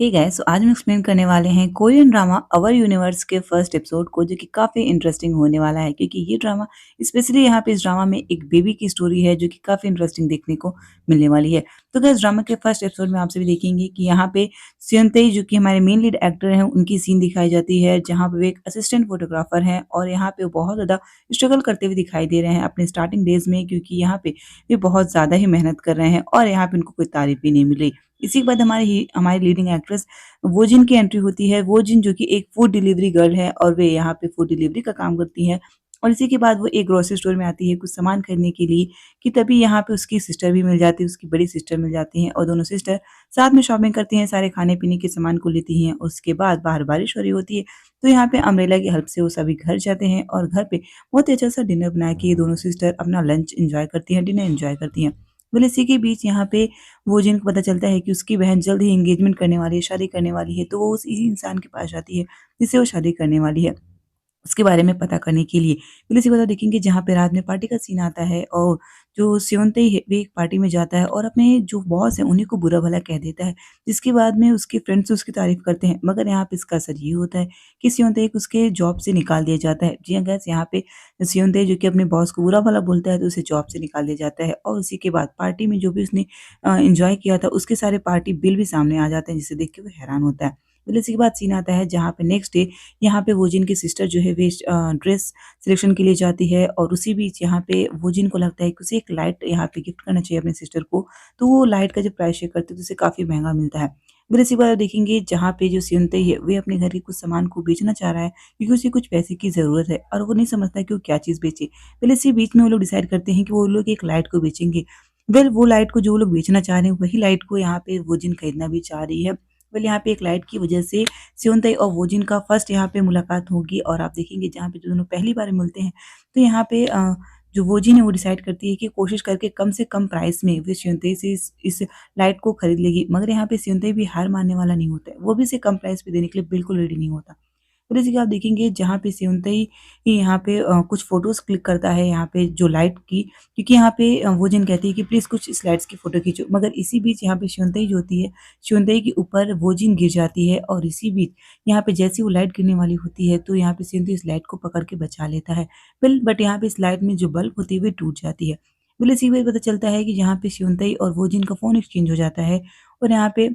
Hey guys, आज हम explain करने वाले हैं कोरियन ड्रामा अवर यूनिवर्स के फर्स्ट एपिसोड को, जो कि काफ़ी इंटरेस्टिंग होने वाला है क्योंकि ये ड्रामा स्पेशली यहाँ पे इस ड्रामा में एक बेबी की स्टोरी है जो कि काफ़ी इंटरेस्टिंग देखने को मिलने वाली है। तो गाइस, ड्रामा के फर्स्ट एपिसोड में आप सभी देखेंगे कि यहाँ पे सेयोनतेई जो कि हमारे मेन लीड एक्टर हैं उनकी सीन दिखाई जाती है, जहाँ पे वो एक असिस्टेंट फोटोग्राफर हैं और यहाँ पे वो बहुत ज़्यादा स्ट्रगल करते हुए दिखाई दे रहे हैं अपने स्टार्टिंग डेज में, क्योंकि यहाँ पे वे बहुत ज़्यादा ही मेहनत कर रहे हैं और यहाँ पे उनको कोई तारीफ भी नहीं मिल रही। इसी के बाद हमारी लीडिंग एक्ट्रेस वोजिन की एंट्री होती है। वोजिन जो कि एक फूड डिलीवरी गर्ल है और वे यहाँ पे फूड डिलीवरी का काम करती हैं। और इसी के बाद वो एक ग्रोसरी स्टोर में आती है कुछ सामान खरीदने के लिए, कि तभी यहाँ पे उसकी सिस्टर भी मिल जाती है, उसकी बड़ी सिस्टर मिल जाती हैं और दोनों सिस्टर साथ में शॉपिंग करती हैं, सारे खाने-पीने के सामान को लेती हैं। उसके बाद बाहर बारिश हो रही होती है, तो यहाँ पे अम्ब्रेला की हेल्प से वो सभी घर जाते हैं और घर पे बहुत ही अच्छा-सा डिनर बना के ये दोनों सिस्टर अपना लंच एन्जॉय करती हैं, डिनर एन्जॉय करती हैं। वेल, इसी के बीच यहाँ पे वो जिनको पता चलता है कि उसकी बहन जल्द ही एंगेजमेंट करने वाली है, शादी करने वाली है, तो वो उस इसी इंसान के पास जाती है, जिससे वो शादी करने वाली है। उसके बारे में पता करने के लिए। फिर इसी के बाद देखेंगे जहाँ पे रात में पार्टी का सीन आता है और जो स्योनतेई है वे एक पार्टी में जाता है और अपने जो बॉस है उन्हीं को बुरा-भला कह देता है। जिसके बाद में उसके फ्रेंड्स उसकी तारीफ़ करते हैं, मगर यहाँ पे इसका असर ये होता है कि स्योनतेई को उसके जॉब से निकाल दिया जाता है। जी हाँ गाइस, यहाँ पे स्योनतेई जो कि अपने बॉस को बुरा-भला बोलता है तो उसे जॉब से निकाल दिया जाता है और उसी के बाद पार्टी में जो भी उसने एन्जॉय किया था उसके सारे पार्टी बिल भी सामने आ जाते हैं, जिसे देख के वो हैरान होता है। फिर इसी के बाद सीन आता है जहाँ पे नेक्स्ट डे यहाँ पे वोजिन की सिस्टर जो है वे ड्रेस सिलेक्शन के लिए जाती है और उसी बीच यहाँ पे वोजिन को लगता है कि उसे एक लाइट यहाँ पे गिफ्ट करना चाहिए अपने सिस्टर को। तो वो लाइट का जब प्राइस चेक करते हैं तो उसे काफ़ी महँगा मिलता है। फिर इसी बार देखेंगे जहाँ पे जो सियोनतेई है वे अपने घर के कुछ सामान को बेचना चाह रहा है, क्योंकि उसे कुछ पैसे की ज़रूरत है और वो नहीं समझता है कि वो क्या चीज़ बेचे। पहले इसी बीच में वो लोग डिसाइड करते हैं कि वो लोग एक लाइट को बेचेंगे। वेल, वो लाइट को जो वो लोग बेचना चाह रहे हैं वही लाइट को यहाँ पे वोजिन खरीदना भी चाह रही है। वेल, यहाँ पे एक लाइट की वजह से स्योनतेई और वोजिन का फर्स्ट यहाँ पे मुलाकात होगी और आप देखेंगे जहाँ पे जो दोनों पहली बार मिलते हैं, तो यहाँ पे जो वोजिन है वो डिसाइड करती है कि कोशिश करके कम से कम प्राइस में वे स्योनतेई से इस लाइट को खरीद लेगी। मगर यहाँ पे स्योनतेई भी हार मानने वाला नहीं होता है, वो भी इसे कम प्राइस पे देने के लिए बिल्कुल रेडी नहीं होता। फिर जैसे कि आप देखेंगे जहाँ पे स्योनतेई ही यहाँ पे कुछ फ़ोटोज़ क्लिक करता है यहाँ पे जो लाइट की, क्योंकि यहाँ पे वोजिन कहती है कि प्लीज़ कुछ स्लाइड्स की फ़ोटो खींचो। मगर इसी बीच यहाँ पे स्योनतेई जो होती है, स्योनतेई के ऊपर वोजिन गिर जाती है और इसी बीच यहाँ पे जैसे ही वो लाइट गिरने वाली होती है, तो यहाँ पे स्योनतेई इस लाइट को पकड़ के बचा लेता है। वेल, बट यहाँ पे इस लाइट में जो बल्ब होती है वो टूट जाती है। वेल, इसी वजह पता चलता है कि यहाँ पे स्योनतेई और वोजिन का फ़ोन एक्सचेंज हो जाता है और यहाँ पे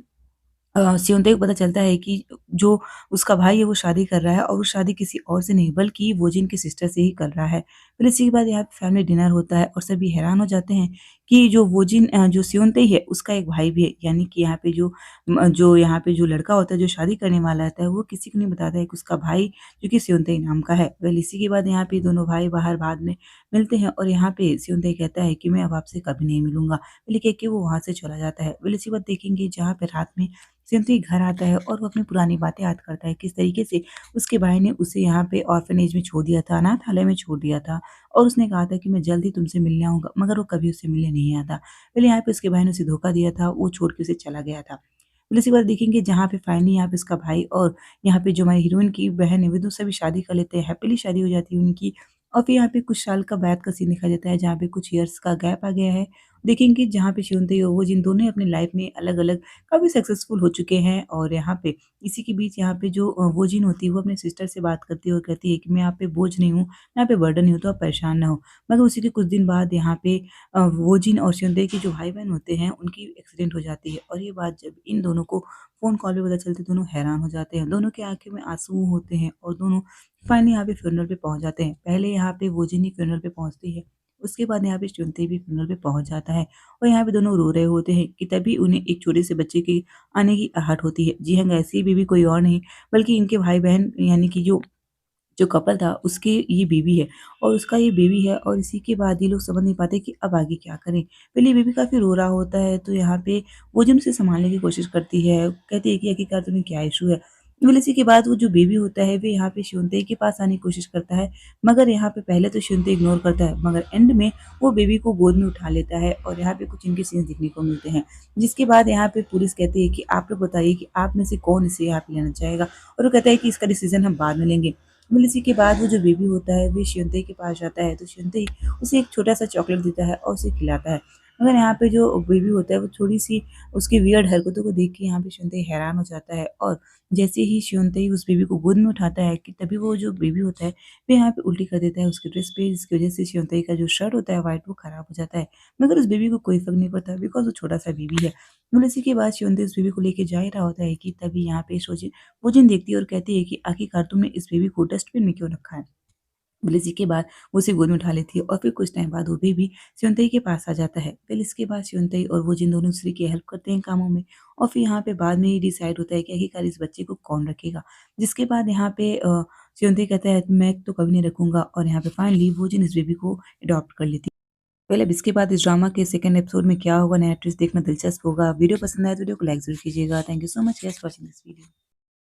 स्योनतेई को पता चलता है कि जो उसका भाई है वो शादी कर रहा है और वो शादी किसी और से नहीं बल्कि वोजिन की सिस्टर से ही कर रहा है। फिर इसी के बाद यहाँ पे फैमिली डिनर होता है और सभी हैरान हो जाते हैं कि जो स्योनतेई है उसका एक भाई भी है। यानी कि यहाँ पे जो यहाँ पे जो लड़का होता है जो शादी करने वाला रहता है वो किसी को नहीं बताता है कि उसका भाई जो कि स्योनतेई नाम का है। वेल, इसी के बाद यहाँ पे दोनों भाई बाहर बाद में मिलते हैं और यहाँ पे स्योनतेई कहता है कि मैं अब आपसे कभी नहीं मिलूँगा। वेल, ये कह के वो वहाँ से चला जाता है। वेल, इसी के बाद देखेंगे जहाँ पे रात में सिंथी घर आता है और वो अपनी पुरानी बातें याद करता है, किस तरीके से उसके भाई ने उसे यहाँ पे ऑर्फनेज में छोड़ दिया था, अनाथालय में छोड़ दिया था और उसने कहा था कि मैं जल्द ही तुमसे मिलने आऊँगा, मगर वो कभी उससे मिलने नहीं आता। पहले यहाँ पे उसके भाई ने उसे धोखा दिया था, वो छोड़ के उसे चला गया था। फिर इसी के बाद देखेंगे जहाँ पे फाइनली यहाँ पे उसका भाई और यहाँ पे जो हमारी हीरोइन की बहन है, वे 2 सभी शादी कर लेते हैं, हैप्पीली शादी हो जाती है उनकी। और फिर यहाँ पे कुछ साल का बाद का सीन दिखाया जाता है, जहाँ पे कुछ ईयर्स का गैप आ गया है। देखेंगे जहाँ पे शिवंतई और वो जिन दोनों ही अपनी लाइफ में अलग-अलग काफ़ी सक्सेसफुल हो चुके हैं और यहाँ पे इसी के बीच यहाँ पे जो वो जिन होती है वो अपने सिस्टर से बात करती है और कहती है कि मैं आप पे बोझ नहीं हूँ, मैं आप पे बर्डन नहीं हूँ, तो आप परेशान ना हो। मगर उसी के कुछ दिन बाद यहाँ पे वो जिन और शिवंतई के जो भाई-बहन होते हैं उनकी एक्सीडेंट हो जाती है और ये बात जब इन दोनों को फ़ोन कॉल पे पता चलती है, दोनों हैरान हो जाते हैं। दोनों की आँखों में आँसू होते हैं और दोनों फाइनली यहाँ पे फ्यूनरल पे पहुँच जाते हैं। पहले यहाँ पे वो जिन ही फ्यूनरल पे पहुँचती है, उसके बाद यहाँ पे शिवंतई भी फ्यूनरल पे पहुँच जाता है। और यहाँ पे दोनों रो रहे होते हैं कि तभी उन्हें एक छोटे से बच्चे के आने की आहट होती है। जी हाँ, ऐसी बेबी कोई और नहीं बल्कि इनके भाई-बहन यानी कि जो जो कपल था उसके ये बेबी है और उसका ये बेबी है और इसी के बाद ये लोग समझ नहीं पाते कि अब आगे क्या करें। पहले ये बेबी काफ़ी रो रहा होता है तो यहाँ पे वो जो उसे सँभालने की कोशिश करती है, कहती है कि आखिरकार तुम्हें क्या इश्यू है? फिर इसी के बाद वो जो बेबी होता है वो यहाँ पे शिवंतई के पास आने की कोशिश करता है, मगर यहाँ पे पहले तो शिवंतई इग्नोर करता है मगर एंड में वो बेबी को गोद में उठा लेता है और यहाँ पे कुछ इनके सीन्स देखने को मिलते हैं। जिसके बाद यहाँ पे पुलिस कहती है कि आप लोग बताइए कि आप में से कौन इसे यहाँ पे लेना चाहेगा? और वो कहता है कि इसका डिसीज़न हम बाद में लेंगे। मतलब इसी के बाद वो जो बेबी होता है वो शिवंतई के पास जाता है तो शिवंतई उसे एक छोटा-सा चॉकलेट देता है और उसे खिलाता है। मगर यहाँ पे जो बेबी होता है वो थोड़ी-सी उसकी वियर्ड हरकतों को देख के यहाँ पे श्योनतेई हैरान हो जाता है और जैसे ही श्योनतेई उस बेबी को गोद में उठाता है कि तभी वो जो बेबी होता है वो यहाँ पे उल्टी कर देता है उसके ड्रेस पे, जिसकी वज़ह से श्योनतेई का जो शर्ट होता है व्हाइट वो खराब हो जाता है। मगर उस बेबी को कोई फ़र्क नहीं पड़ता बिकॉज़ वो छोटा-सा बेबी है। और इसी के बाद श्योनतेई उस बेबी को लेके जा ही रहा होता है कि तभी यहाँ पे फुजिन देखती है और कहती है कि आखिरकार तुमने इस बेबी को डस्टबिन में क्यों रखा है? फिर इसी के बाद वो उसे गोद में उठा लेती है और फिर कुछ टाइम बाद वो बेबी स्योनतेई के पास आ जाता है। फिर इसके बाद स्योनतेई और वो जिन दोनों दूसरे की हेल्प करते हैं कामों में और फिर यहाँ पे बाद में ही डिसाइड होता है कि आखिरकार इस बच्चे को कौन रखेगा। जिसके बाद यहाँ पे स्योनतेई कहता है मैं तो कभी नहीं रखूँगा और यहाँ पे फाइनली वो जिन इस बेबी को अडॉप्ट कर लेती है। पहले अब इसके बाद इस ड्रामा के सेकंड एपिसोड में क्या होगा, नया ट्विस्ट देखना दिलचस्प होगा। वीडियो पसंद आए तो वीडियो को लाइक ज़रूर कीजिएगा। Thank you so much guys for watching this video.